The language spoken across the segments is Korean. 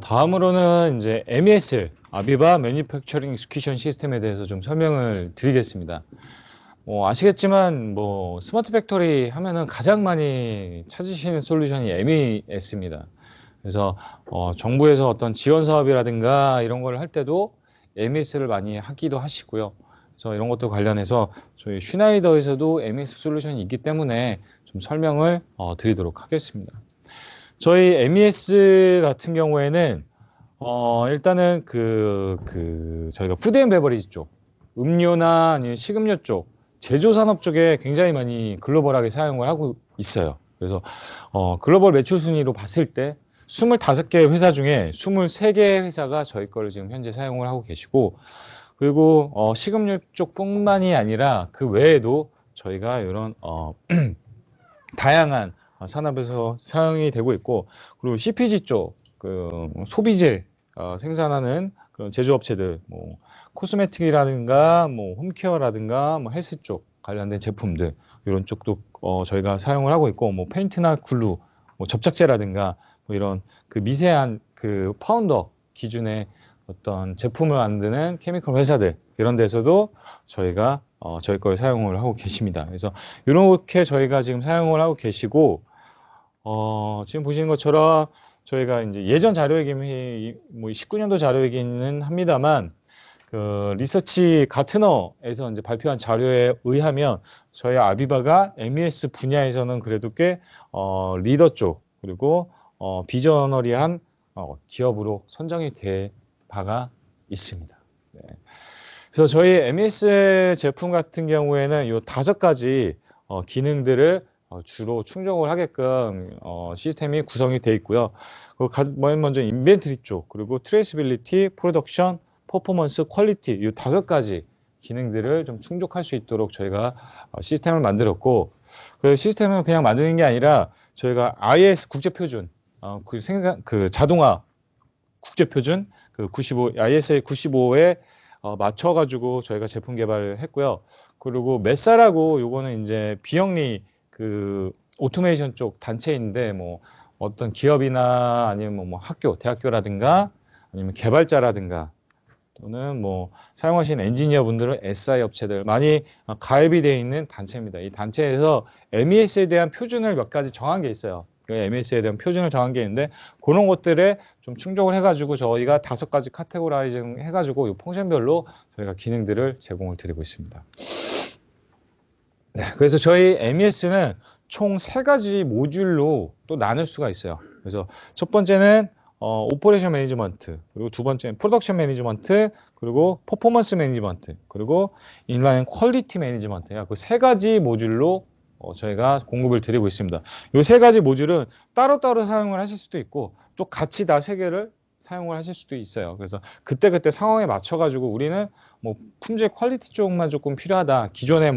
다음으로는 이제 MES, 아비바 매니팩처링 익스큐션 시스템에 대해서 좀 설명을 드리겠습니다. 아시겠지만 스마트 팩토리 하면은 가장 많이 찾으시는 솔루션이 MES입니다. 그래서 정부에서 어떤 지원 사업이라든가 이런 걸 할 때도 MES를 많이 하기도 하시고요. 그래서 이런 것도 관련해서 저희 슈나이더에서도 MES 솔루션이 있기 때문에 좀 설명을 드리도록 하겠습니다. 저희 MES 같은 경우에는 일단은 저희가 푸드 앤 베버리지 쪽, 음료나 아니면 식음료 쪽, 제조 산업 쪽에 굉장히 많이 글로벌하게 사용을 하고 있어요. 그래서 글로벌 매출 순위로 봤을 때 25개 회사 중에 23개 회사가 저희 거를 지금 현재 사용을 하고 계시고, 그리고 식음료 쪽뿐만이 아니라 그 외에도 저희가 이런 다양한 산업에서 사용이 되고 있고, 그리고 CPG 쪽 소비재 생산하는 그런 제조업체들, 코스메틱이라든가 홈케어라든가 헬스 쪽 관련된 제품들, 이런 쪽도 저희가 사용을 하고 있고, 페인트나 글루, 접착제라든가 이런 미세한 파운더 기준의 어떤 제품을 만드는 케미컬 회사들, 이런 데서도 저희가 저희 걸 사용을 하고 계십니다. 그래서 이렇게 저희가 지금 사용을 하고 계시고, 지금 보시는 것처럼 저희가 이제 예전 자료회계 19년도 자료회계는 합니다만, 리서치 가트너에서 이제 발표한 자료에 의하면 저희 아비바가 MES 분야에서는 그래도 꽤 리더 쪽, 그리고 비저너리한 기업으로 선정이 된 바가 있습니다. 네. 그래서 저희 MES 제품 같은 경우에는 이 5가지 기능들을 주로 충족을 하게끔 시스템이 구성이 되어 있고요. 먼저 인벤트리 쪽, 그리고 트레이스빌리티, 프로덕션, 퍼포먼스, 퀄리티, 이 5가지 기능들을 좀 충족할 수 있도록 저희가 시스템을 만들었고, 그 시스템은 그냥 만드는 게 아니라 저희가 IS 국제표준, 자동화 국제표준 ISA 95에 맞춰가지고 저희가 제품 개발을 했고요. 그리고 메사라고 요거는 이제 비영리 오토메이션 쪽 단체인데, 어떤 기업이나 아니면 학교, 대학교라든가 아니면 개발자라든가 또는 사용하시는 엔지니어 분들은 SI 업체들 많이 가입이 되어 있는 단체입니다. 이 단체에서 MES에 대한 표준을 몇 가지 정한 게 있어요. MES에 대한 표준을 정한 게 있는데, 그런 것들에 좀 충족을 해가지고 저희가 5가지 카테고라이징 해가지고 이 펑션별로 저희가 기능들을 제공을 드리고 있습니다. 네, 그래서 저희 MES는 총 3가지 모듈로 또 나눌 수가 있어요. 그래서 첫 번째는 오퍼레이션 매니지먼트, 그리고 두 번째는 프로덕션 매니지먼트, 그리고 퍼포먼스 매니지먼트, 그리고 인라인 퀄리티 매니지먼트, 그 3가지 모듈로 저희가 공급을 드리고 있습니다. 이 3가지 모듈은 따로따로 사용을 하실 수도 있고, 또 같이 다 3개를 사용을 하실 수도 있어요. 그래서 그때그때 상황에 맞춰가지고 우리는 품질 퀄리티 쪽만 조금 필요하다, 기존에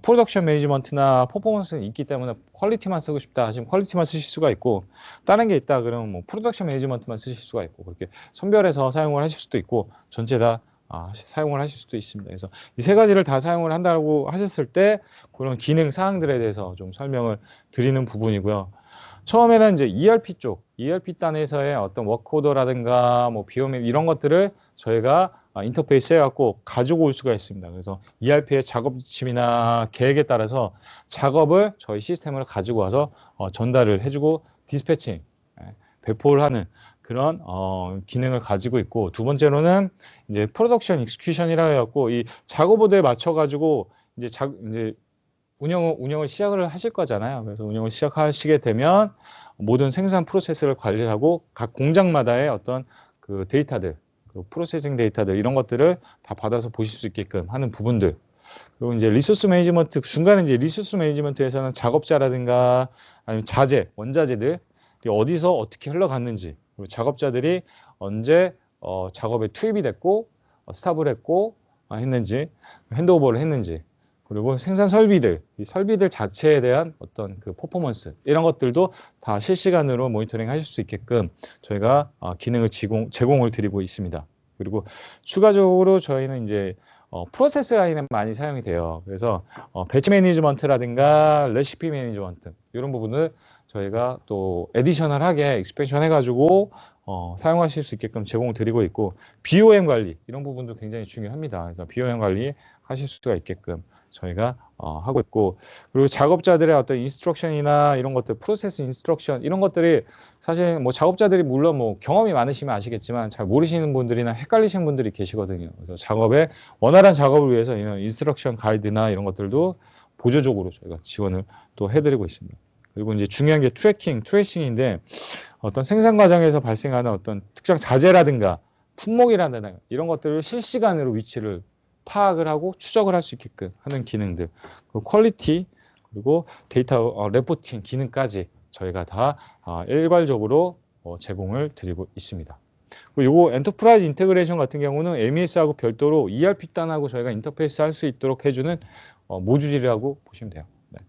프로덕션 매니지먼트나 퍼포먼스는 있기 때문에 퀄리티만 쓰고 싶다 하시면 퀄리티만 쓰실 수가 있고, 다른 게 있다 그러면 프로덕션 매니지먼트만 쓰실 수가 있고, 그렇게 선별해서 사용을 하실 수도 있고, 전체 다 사용을 하실 수도 있습니다. 그래서 이 3가지를 다 사용을 한다고 하셨을 때 그런 기능 사항들에 대해서 좀 설명을 드리는 부분이고요. 처음에는 이제 ERP 쪽, ERP 단에서의 어떤 워크오더라든가 비오밀 이런 것들을 저희가 인터페이스 해갖고 가지고 올 수가 있습니다. 그래서 ERP의 작업 지침이나 계획에 따라서 작업을 저희 시스템으로 가지고 와서 전달을 해주고 디스패칭, 배포를 하는 그런 기능을 가지고 있고, 두 번째로는 이제 프로덕션 익스큐션이라 해갖고 이 작업 오더에 맞춰가지고 이제 운영을 시작을 하실 거잖아요. 그래서 운영을 시작하시게 되면 모든 생산 프로세스를 관리를 하고 각 공장마다의 어떤 데이터들, 프로세싱 데이터들, 이런 것들을 다 받아서 보실 수 있게끔 하는 부분들. 그리고 이제 리소스 매니지먼트, 중간에 이제 리소스 매니지먼트에서는 작업자라든가 아니면 원자재들 어디서 어떻게 흘러갔는지, 그리고 작업자들이 언제 작업에 투입이 됐고 스탑을 했고 했는지, 핸드오버를 했는지, 그리고 생산 설비들, 이 설비들 자체에 대한 어떤 퍼포먼스, 이런 것들도 다 실시간으로 모니터링 하실 수 있게끔 저희가 기능을 제공을 드리고 있습니다. 그리고 추가적으로 저희는 이제 프로세스 라인에 많이 사용이 돼요. 그래서 배치 매니지먼트라든가 레시피 매니지먼트, 이런 부분을 저희가 또 에디셔널하게 익스펜션 해가지고 사용하실 수 있게끔 제공을 드리고 있고, BOM 관리 이런 부분도 굉장히 중요합니다. 그래서 BOM 관리 하실 수가 있게끔 저희가 하고 있고, 그리고 작업자들의 어떤 인스트럭션이나 이런 것들, 프로세스 인스트럭션 이런 것들이 사실 뭐 작업자들이 물론 뭐 경험이 많으시면 아시겠지만 잘 모르시는 분들이나 헷갈리시는 분들이 계시거든요. 그래서 작업에 원활한 작업을 위해서 이런 인스트럭션 가이드나 이런 것들도 보조적으로 저희가 지원을 또 해드리고 있습니다. 그리고 이제 중요한 게 트레이싱인데, 어떤 생산 과정에서 발생하는 어떤 특정 자재라든가 품목이라든가 이런 것들을 실시간으로 위치를 파악을 하고 추적을 할 수 있게끔 하는 기능들, 그리고 퀄리티, 그리고 데이터 레포팅 기능까지 저희가 다 일괄적으로 제공을 드리고 있습니다. 그리고 요거 엔터프라이즈 인테그레이션 같은 경우는 MES하고 별도로 ERP 단하고 저희가 인터페이스 할 수 있도록 해주는 모듈이라고 보시면 돼요. 네.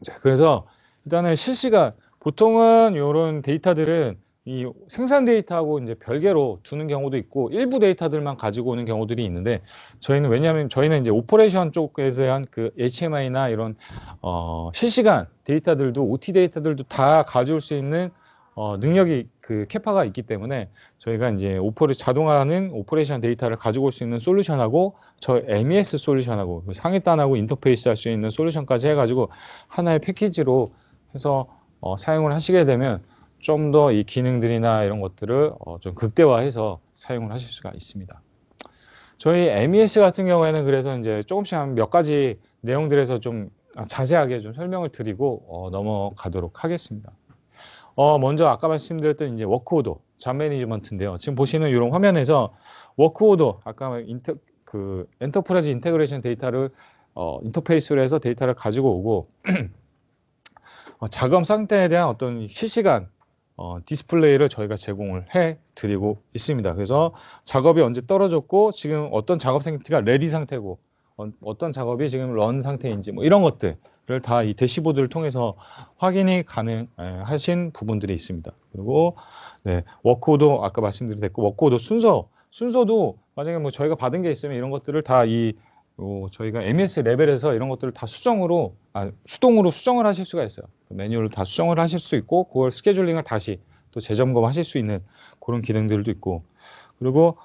자, 그래서 일단은 실시간, 보통은 이런 데이터들은 이 생산 데이터하고 이제 별개로 두는 경우도 있고 일부 데이터들만 가지고 오는 경우들이 있는데, 저희는 왜냐하면 저희는 이제 오퍼레이션 쪽에서 한 그 HMI나 이런 실시간 데이터들도 OT 데이터들도 다 가져올 수 있는 능력이 그 캐파가 있기 때문에 저희가 이제 자동화하는 오퍼레이션 데이터를 가지고 올 수 있는 솔루션하고 저 MES 솔루션하고 상위단하고 인터페이스 할 수 있는 솔루션까지 해가지고 하나의 패키지로 해서 사용을 하시게 되면 좀 더 이 기능들이나 이런 것들을 좀 극대화해서 사용을 하실 수가 있습니다. 저희 MES 같은 경우에는 그래서 이제 조금씩 한 몇 가지 내용들에서 좀 자세하게 좀 설명을 드리고 넘어가도록 하겠습니다. 먼저 아까 말씀드렸던 이제 워크오더, 잡 매니지먼트인데요. 지금 보시는 이런 화면에서 워크오더, 아까 엔터프라이즈 인테그레이션 데이터를 인터페이스로 해서 데이터를 가지고 오고 작업 상태에 대한 어떤 실시간 디스플레이를 저희가 제공을 해 드리고 있습니다. 그래서 작업이 언제 떨어졌고 지금 어떤 작업 상태가 레디 상태고 어떤 작업이 지금 런 상태인지 뭐 이런 것들을 다 이 대시보드를 통해서 확인이 가능하신 부분들이 있습니다. 그리고 네, 워크오더 아까 말씀드렸고 워크오더 순서도 만약에 뭐 저희가 받은 게 있으면 이런 것들을 다 저희가 MES 레벨에서 이런 것들을 다 수동으로 수정을 하실 수가 있어요. 매뉴얼로 다 수정을 하실 수 있고 그걸 스케줄링을 다시 또 재점검하실 수 있는 그런 기능들도 있고, 그리고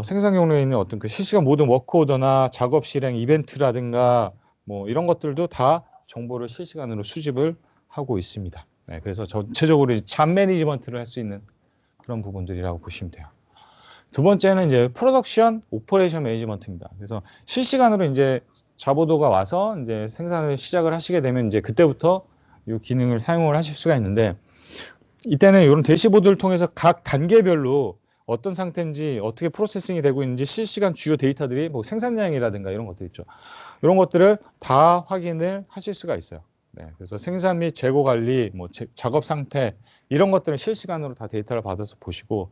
생산 경로에 있는 어떤 그 실시간 모든 워크오더나 작업 실행 이벤트라든가 뭐 이런 것들도 다 정보를 실시간으로 수집을 하고 있습니다. 네, 그래서 전체적으로 잡 매니지먼트를 할 수 있는 그런 부분들이라고 보시면 돼요. 두 번째는 이제 프로덕션 오퍼레이션 매니지먼트입니다. 그래서 실시간으로 이제 잡오더가 와서 이제 생산을 시작을 하시게 되면 이제 그때부터 이 기능을 사용을 하실 수가 있는데, 이때는 이런 대시보드를 통해서 각 단계별로 어떤 상태인지 어떻게 프로세싱이 되고 있는지 실시간 주요 데이터들이 뭐 생산량이라든가 이런 것들 있죠. 이런 것들을 다 확인을 하실 수가 있어요. 네, 그래서 생산 및 재고 관리, 뭐 작업 상태 이런 것들은 실시간으로 다 데이터를 받아서 보시고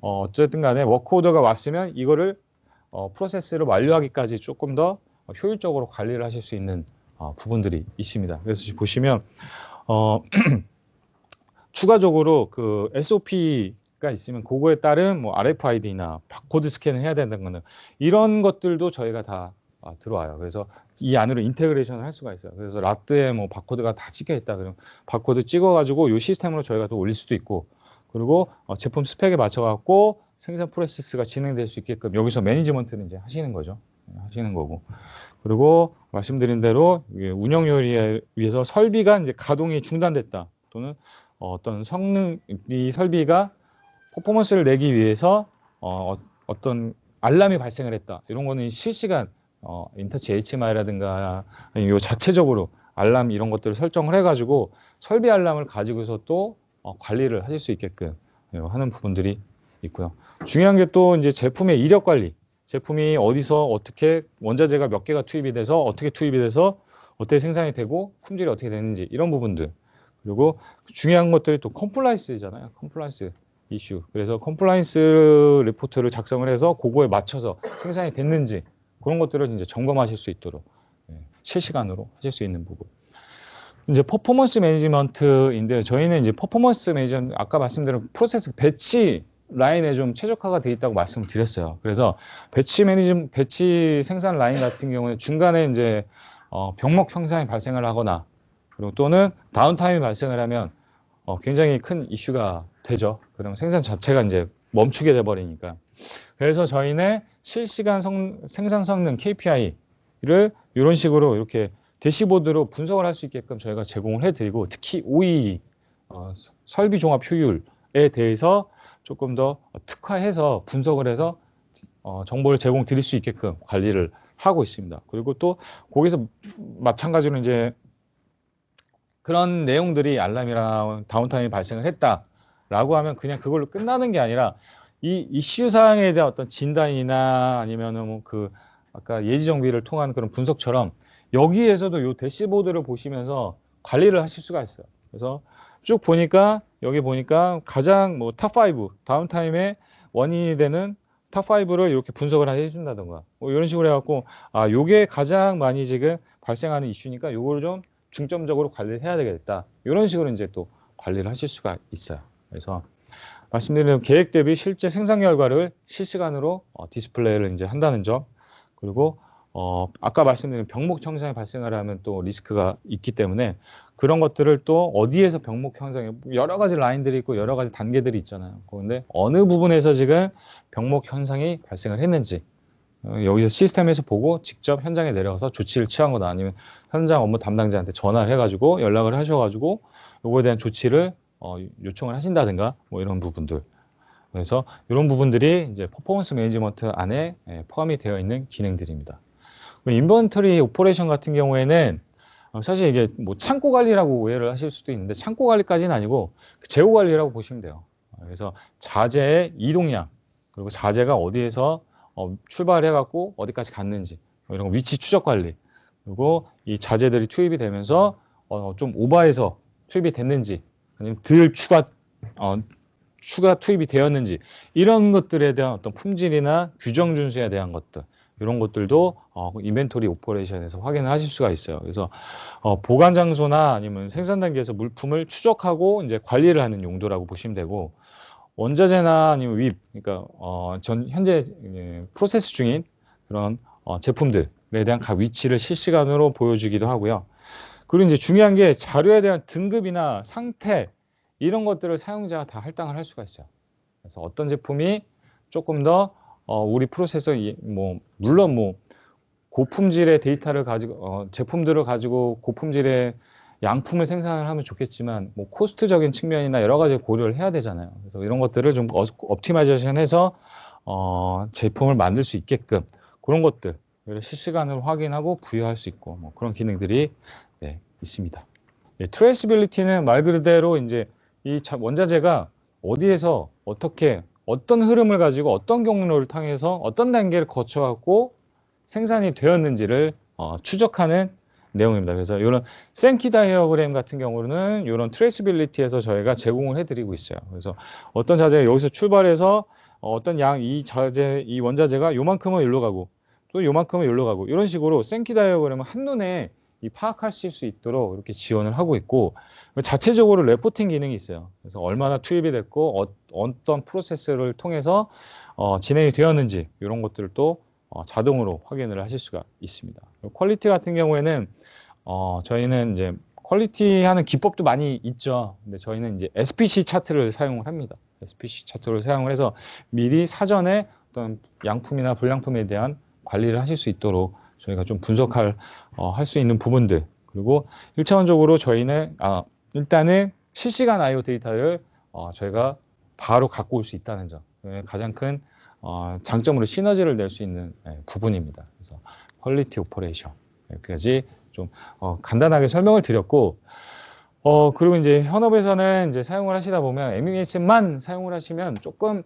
어쨌든 간에 워크오더가 왔으면 이거를 프로세스를 완료하기까지 조금 더 효율적으로 관리를 하실 수 있는 부분들이 있습니다. 그래서 지금 보시면 추가적으로 그 SOP가 있으면 그거에 따른 뭐 RFID나 바코드 스캔을 해야 된다는 거는 이런 것들도 저희가 다 들어와요. 그래서 이 안으로 인테그레이션을 할 수가 있어요. 그래서 라트에 뭐 바코드가 다 찍혀 있다 그러면 바코드 찍어가지고 이 시스템으로 저희가 또 올릴 수도 있고, 그리고 제품 스펙에 맞춰갖고 생산 프로세스가 진행될 수 있게끔 여기서 매니지먼트를 이제 하시는 거죠. 하시는 거고, 그리고 말씀드린 대로 운영요리에 위해서 설비가 이제 가동이 중단됐다 또는 어떤 이 설비가 퍼포먼스를 내기 위해서 어떤 알람이 발생을 했다, 이런 거는 실시간 인터치 HMI라든가 아니면 요 자체적으로 알람 이런 것들을 설정을 해가지고 설비 알람을 가지고서 또 관리를 하실 수 있게끔 하는 부분들이 있고요. 중요한 게 또 이제 제품의 이력 관리, 제품이 어디서 어떻게 원자재가 몇 개가 투입이 돼서 어떻게 생산이 되고 품질이 어떻게 되는지 이런 부분들, 그리고 중요한 것들이 또 컴플라이스잖아요. 컴플라이스 이슈. 그래서 컴플라이스 리포트를 작성을 해서 그거에 맞춰서 생산이 됐는지 그런 것들을 이제 점검하실 수 있도록 실시간으로 하실 수 있는 부분. 이제 퍼포먼스 매니지먼트인데, 저희는 이제 퍼포먼스 매니지먼트 아까 말씀드린 프로세스 배치 라인에 좀 최적화가 되어 있다고 말씀드렸어요. 그래서 배치 생산 라인 같은 경우에 중간에 이제 병목 현상이 발생을 하거나 그리고 또는 다운타임이 발생을 하면 굉장히 큰 이슈가 되죠. 그럼 생산 자체가 이제 멈추게 돼 버리니까. 그래서 저희는 실시간 생산 성능 KPI를 이런 식으로 이렇게 대시보드로 분석을 할 수 있게끔 저희가 제공을 해드리고, 특히 OEE 설비 종합 효율에 대해서 조금 더 특화해서 분석을 해서 정보를 제공 드릴 수 있게끔 관리를 하고 있습니다. 그리고 또 거기서 마찬가지로 이제 그런 내용들이 알람이랑 다운타임이 발생을 했다라고 하면 그냥 그걸로 끝나는 게 아니라 이 이슈 사항에 대한 어떤 진단이나 아니면은 뭐 그 아까 예지 정비를 통한 그런 분석처럼 여기에서도 요 대시보드를 보시면서 관리를 하실 수가 있어요. 그래서 쭉 보니까 여기 보니까 가장 뭐 탑5 다운타임의 원인이 되는 탑5를 이렇게 분석을 해준다던가 뭐 이런 식으로 해갖고 요게 가장 많이 지금 발생하는 이슈니까 요거를 좀 중점적으로 관리를 해야 되겠다. 이런 식으로 이제 또 관리를 하실 수가 있어요. 그래서 말씀드린 계획 대비 실제 생산 결과를 실시간으로 디스플레이를 이제 한다는 점. 그리고 아까 말씀드린 병목 형상이 발생을 하면 또 리스크가 있기 때문에 그런 것들을 또 어디에서 병목 형상이 여러 가지 라인들이 있고 여러 가지 단계들이 있잖아요. 그런데 어느 부분에서 지금 병목 현상이 발생을 했는지 여기서 시스템에서 보고 직접 현장에 내려가서 조치를 취하거나 아니면 현장 업무 담당자한테 전화를 해가지고 연락을 하셔가지고 요거에 대한 조치를 요청을 하신다든가 뭐 이런 부분들. 그래서 이런 부분들이 이제 퍼포먼스 매니지먼트 안에 포함이 되어 있는 기능들입니다. 인벤토리 오퍼레이션 같은 경우에는 사실 이게 뭐 창고 관리라고 오해를 하실 수도 있는데 창고 관리까지는 아니고 재고 관리라고 보시면 돼요. 그래서 자재의 이동량 그리고 자재가 어디에서 출발해 갖고 어디까지 갔는지 이런 위치 추적 관리 그리고 이 자재들이 투입이 되면서 좀 오버해서 투입이 됐는지 아니면 덜 추가 투입이 되었는지 이런 것들에 대한 어떤 품질이나 규정 준수에 대한 것들 이런 것들도 인벤토리 오퍼레이션에서 확인을 하실 수가 있어요. 그래서 보관 장소나 아니면 생산 단계에서 물품을 추적하고 이제 관리를 하는 용도라고 보시면 되고 원자재나 아니면 윗 그러니까 현재 프로세스 중인 그런 제품들에 대한 각 위치를 실시간으로 보여주기도 하고요. 그리고 이제 중요한 게 자료에 대한 등급이나 상태 이런 것들을 사용자가 다 할당을 할 수가 있어요. 그래서 어떤 제품이 조금 더 우리 프로세서 뭐 물론 뭐 고품질의 데이터를 가지고 제품들을 가지고 고품질의 양품을 생산을 하면 좋겠지만 뭐 코스트적인 측면이나 여러 가지 고려를 해야 되잖아요. 그래서 이런 것들을 좀 옵티마이제이션해서 제품을 만들 수 있게끔 그런 것들을 실시간으로 확인하고 부여할 수 있고 뭐 그런 기능들이 있습니다. 트레이스빌리티는 말 그대로 이제 이 원자재가 어디에서 어떻게 어떤 흐름을 가지고 어떤 경로를 통해서 어떤 단계를 거쳐갖고 생산이 되었는지를 추적하는 내용입니다. 그래서 이런 생키 다이어그램 같은 경우는 이런 트레이스빌리티에서 저희가 제공을 해드리고 있어요. 그래서 어떤 자재가 여기서 출발해서 어떤 이 자재, 이 원자재가 요만큼은 여기로 가고 또 요만큼은 여기로 가고 이런 식으로 생키 다이어그램을 한눈에 파악하실 수 있도록 이렇게 지원을 하고 있고 자체적으로 레포팅 기능이 있어요. 그래서 얼마나 투입이 됐고 어떤 프로세스를 통해서 진행이 되었는지 이런 것들을 또 자동으로 확인을 하실 수가 있습니다. 퀄리티 같은 경우에는 저희는 이제 퀄리티 하는 기법도 많이 있죠. 근데 저희는 이제 SPC 차트를 사용을 합니다. SPC 차트를 사용을 해서 미리 사전에 어떤 양품이나 불량품에 대한 관리를 하실 수 있도록 저희가 좀 분석할 할 수 있는 부분들 그리고 1차원적으로 저희는 일단은 실시간 IO 데이터를 저희가 바로 갖고 올 수 있다는 점 가장 큰 장점으로 시너지를 낼 수 있는 부분입니다. 그래서 퀄리티 오퍼레이션 여기까지 좀 간단하게 설명을 드렸고 그리고 이제 현업에서는 이제 사용을 하시다 보면 MES만 사용을 하시면 조금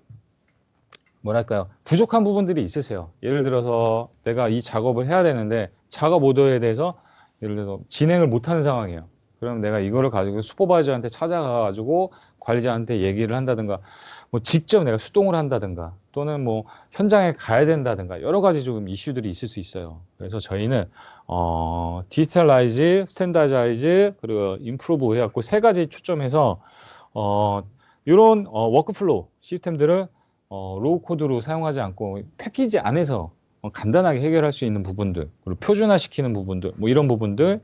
뭐랄까요 부족한 부분들이 있으세요. 예를 들어서 내가 이 작업을 해야 되는데 작업 오더에 대해서 예를 들어서 진행을 못하는 상황이에요. 그럼 내가 이거를 가지고 슈퍼바이저한테 찾아가가지고 관리자한테 얘기를 한다든가 뭐 직접 내가 수동을 한다든가 또는 뭐 현장에 가야 된다든가 여러 가지 조금 이슈들이 있을 수 있어요. 그래서 저희는 디지털라이즈, 스탠다자이즈 그리고 임프루브 해갖고 세 가지 초점해서 이런 워크플로우 시스템들을 로우 코드로 사용하지 않고 패키지 안에서 간단하게 해결할 수 있는 부분들 그리고 표준화시키는 부분들 뭐 이런 부분들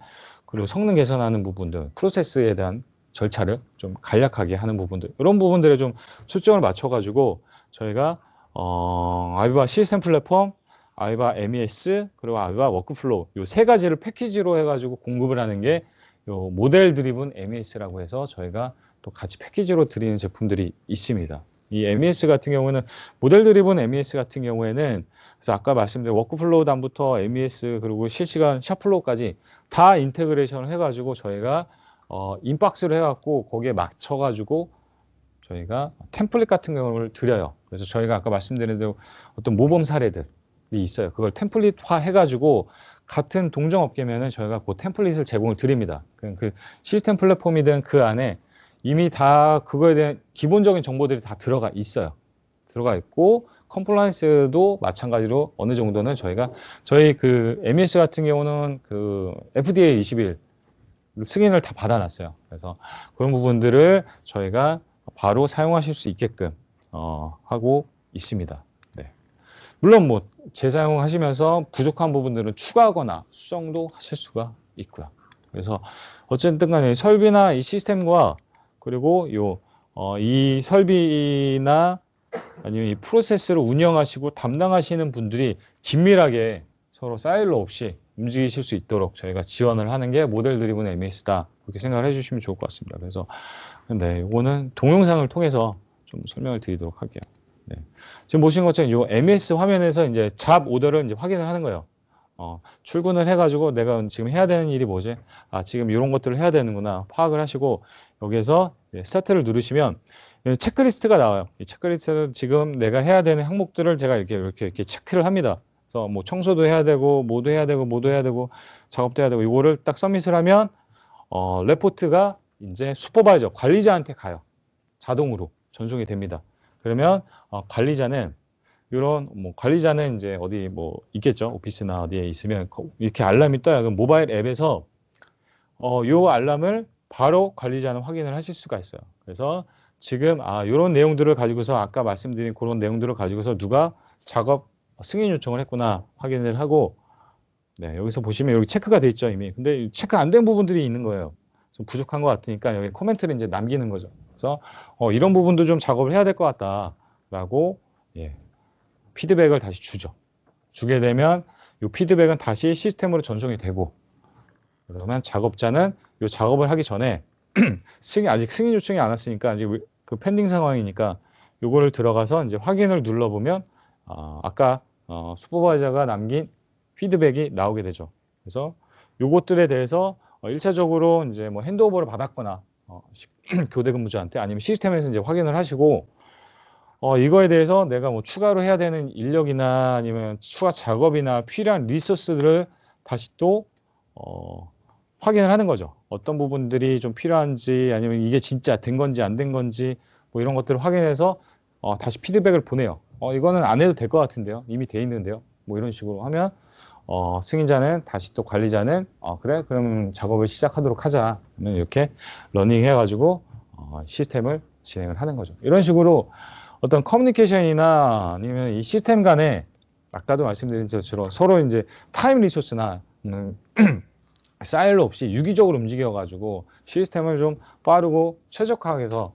그리고 성능 개선하는 부분들, 프로세스에 대한 절차를 좀 간략하게 하는 부분들, 이런 부분들에 좀 초점을 맞춰가지고 저희가 아비바 시스템 플랫폼, 아비바 MES, 그리고 아비바 워크플로우 이 세 가지를 패키지로 해가지고 공급을 하는 게 요 모델 드리븐 MES라고 해서 저희가 또 같이 패키지로 드리는 제품들이 있습니다. 이 MES 같은 경우는 모델 드리븐 MES 같은 경우에는 그래서 아까 말씀드린 워크플로우 단부터 MES 그리고 실시간 샵플로우까지 다 인테그레이션을 해가지고 저희가 인박스를 해갖고 거기에 맞춰가지고 저희가 템플릿 같은 경우를 드려요. 그래서 저희가 아까 말씀드린 대로 어떤 모범 사례들이 있어요. 그걸 템플릿화 해가지고 같은 동종업계면은 저희가 그 템플릿을 제공을 드립니다. 그 시스템 플랫폼이든 그 안에 이미 다 그거에 대한 기본적인 정보들이 다 들어가 있어요. 들어가 있고 컴플라이언스도 마찬가지로 어느 정도는 저희 그 MES 같은 경우는 그 FDA 21 승인을 다 받아놨어요. 그래서 그런 부분들을 저희가 바로 사용하실 수 있게끔 하고 있습니다. 네. 물론 뭐 재사용하시면서 부족한 부분들은 추가하거나 수정도 하실 수가 있고요. 그래서 어쨌든 간에 설비나 이 시스템과 그리고 이 설비나 아니면 이 프로세스를 운영하시고 담당하시는 분들이 긴밀하게 서로 사일로 없이 움직이실 수 있도록 저희가 지원을 하는 게 모델 드리븐 MES다. 그렇게 생각을 해주시면 좋을 것 같습니다. 그래서 네, 이거는 동영상을 통해서 좀 설명을 드리도록 할게요. 네. 지금 보신 것처럼 이 MES 화면에서 이제 잡 오더를 이제 확인을 하는 거예요. 출근을 해가지고 내가 지금 해야 되는 일이 뭐지? 지금 이런 것들을 해야 되는구나. 파악을 하시고 여기에서 스타트를 누르시면 체크리스트가 나와요. 이 체크리스트는 지금 내가 해야 되는 항목들을 제가 이렇게 체크를 합니다. 그래서 뭐 청소도 해야 되고, 뭐도 해야 되고, 뭐도 해야 되고, 작업도 해야 되고, 이거를 딱 서밋을 하면 레포트가 이제 슈퍼바이저 관리자한테 가요. 자동으로 전송이 됩니다. 그러면 관리자는 이런 관리자는 이제 어디 뭐 있겠죠. 오피스나 어디에 있으면 이렇게 알람이 떠요. 그럼 모바일 앱에서 요 알람을 바로 관리자는 확인을 하실 수가 있어요. 그래서 지금 이런 내용들을 가지고서 아까 말씀드린 그런 내용들을 가지고서 누가 작업 승인 요청을 했구나 확인을 하고 네, 여기서 보시면 여기 체크가 돼 있죠 이미. 근데 체크 안 된 부분들이 있는 거예요. 좀 부족한 것 같으니까 여기 코멘트를 이제 남기는 거죠. 그래서 이런 부분도 좀 작업을 해야 될 것 같다라고 피드백을 다시 주죠. 주게 되면 이 피드백은 다시 시스템으로 전송이 되고 그러면 작업자는 이 작업을 하기 전에 아직 승인 요청이 안 왔으니까 아직 그 펜딩 상황이니까 요거를 들어가서 이제 확인을 눌러보면 아까 슈퍼바이저가 남긴 피드백이 나오게 되죠. 그래서 요것들에 대해서 1차적으로 이제 뭐 핸드오버를 받았거나 교대 근무자한테 아니면 시스템에서 이제 확인을 하시고 이거에 대해서 내가 뭐 추가로 해야 되는 인력이나 아니면 추가 작업이나 필요한 리소스들을 다시 또 확인을 하는 거죠. 어떤 부분들이 좀 필요한지 아니면 이게 진짜 된 건지 안 된 건지 뭐 이런 것들을 확인해서 다시 피드백을 보내요. 이거는 안 해도 될 것 같은데요. 이미 돼 있는데요. 뭐 이런 식으로 하면 승인자는 다시 또 관리자는 그래 그럼 작업을 시작하도록 하자. 이렇게 러닝 해가지고 시스템을 진행을 하는 거죠. 이런 식으로 어떤 커뮤니케이션이나 아니면 이 시스템 간에 아까도 말씀드린 것처럼 서로 이제 타임 리소스나 사일로 없이 유기적으로 움직여가지고 시스템을 좀 빠르고 최적화해서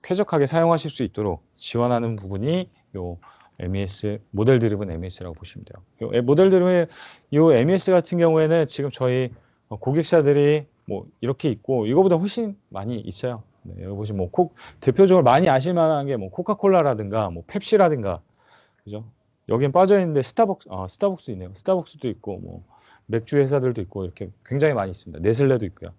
쾌적하게 사용하실 수 있도록 지원하는 부분이 요 MES 모델 드리븐 MES라고 보시면 돼요. 요 모델 드리븐 요 MES 같은 경우에는 지금 저희 고객사들이 뭐 이렇게 있고 이거보다 훨씬 많이 있어요. 네, 여기 보시면 뭐 대표적으로 많이 아실 만한 게 뭐 코카콜라라든가 뭐 펩시라든가 그죠? 여긴 빠져 있는데 스타벅스 있네요. 스타벅스도 있고 뭐 맥주 회사들도 있고 이렇게 굉장히 많이 있습니다. 네슬레도 있고요.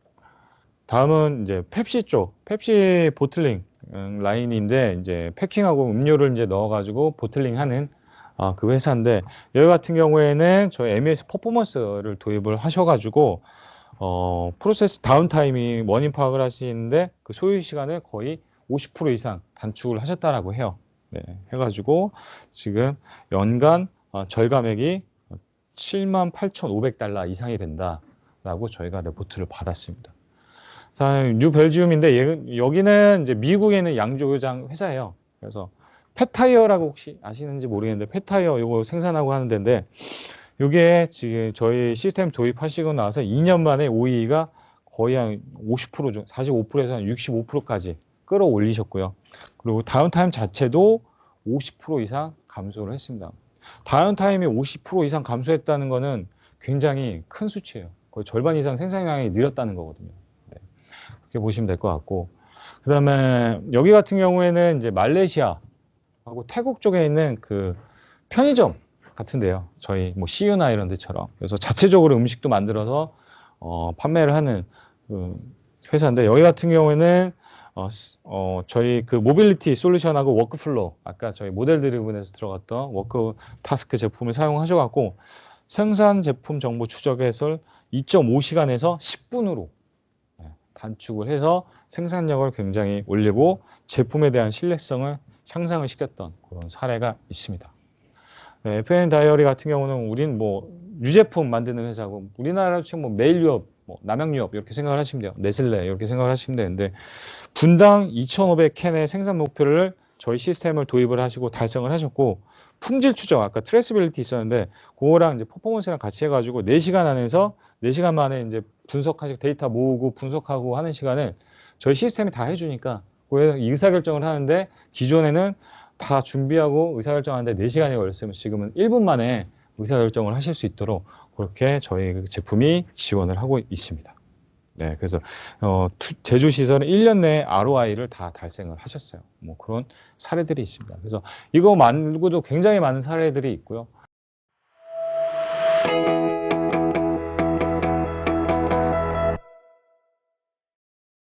다음은 이제 펩시 쪽, 펩시 보틀링 라인인데 이제 패킹하고 음료를 이제 넣어가지고 보틀링하는 그 회사인데 여기 같은 경우에는 저희 MES 퍼포먼스를 도입을 하셔가지고 프로세스 다운타임이 원인 파악을 하시는데 그 소요 시간을 거의 50% 이상 단축을 하셨다라고 해요. 네, 해가지고 지금 연간 절감액이 78,500달러 이상이 된다라고 저희가 레포트를 받았습니다. 자, 뉴벨지움인데 여기는 이제 미국에 있는 양조장 회사예요. 그래서 펫타이어라고 혹시 아시는지 모르겠는데 펫타이어 이거 생산하고 하는 데인데 요게 지금 저희 시스템 도입하시고 나서 2년 만에 OEE가 거의 한 50% 정도, 45%에서 한 65%까지 끌어올리셨고요. 그리고 다운타임 자체도 50% 이상 감소를 했습니다. 다운타임이 50% 이상 감소했다는 거는 굉장히 큰 수치예요. 거의 절반 이상 생산량이 늘었다는 거거든요. 네. 그렇게 보시면 될 것 같고. 그 다음에 여기 같은 경우에는 이제 말레이시아하고 태국 쪽에 있는 그 편의점 같은데요. 저희 뭐 CU나 이런 데처럼. 그래서 자체적으로 음식도 만들어서 판매를 하는 그 회사인데, 여기 같은 경우에는 저희 그 모빌리티 솔루션하고 워크플로우, 아까 저희 모델 드리븐에서 들어갔던 워크 타스크 제품을 사용하셔갖고 생산 제품 정보 추적 해설 2.5시간에서 10분으로 단축을 해서 생산력을 굉장히 올리고 제품에 대한 신뢰성을 향상을 시켰던 그런 사례가 있습니다. 네, FM 다이어리 같은 경우는 우린 뭐 유제품 만드는 회사고, 우리나라로 치면 뭐 메일유업, 뭐 남양유업 이렇게 생각을 하시면 돼요. 네슬레 이렇게 생각을 하시면 되는데, 분당 2,500캔의 생산 목표를 저희 시스템을 도입을 하시고 달성을 하셨고, 품질 추적, 아까 트레이스빌리티 있었는데 그거랑 이제 퍼포먼스랑 같이 해가지고 4시간 안에서 4시간 만에 이제 분석하시고 데이터 모으고 분석하고 하는 시간을 저희 시스템이 다 해주니까 그래서 의사결정을 하는데, 기존에는 다 준비하고 의사결정하는데 4시간이 걸렸으면 지금은 1분 만에 의사결정을 하실 수 있도록 그렇게 저희 제품이 지원을 하고 있습니다. 네, 그래서 제조 시설은 1년 내에 ROI를 다 달성을 하셨어요. 뭐 그런 사례들이 있습니다. 그래서 이거 말고도 굉장히 많은 사례들이 있고요.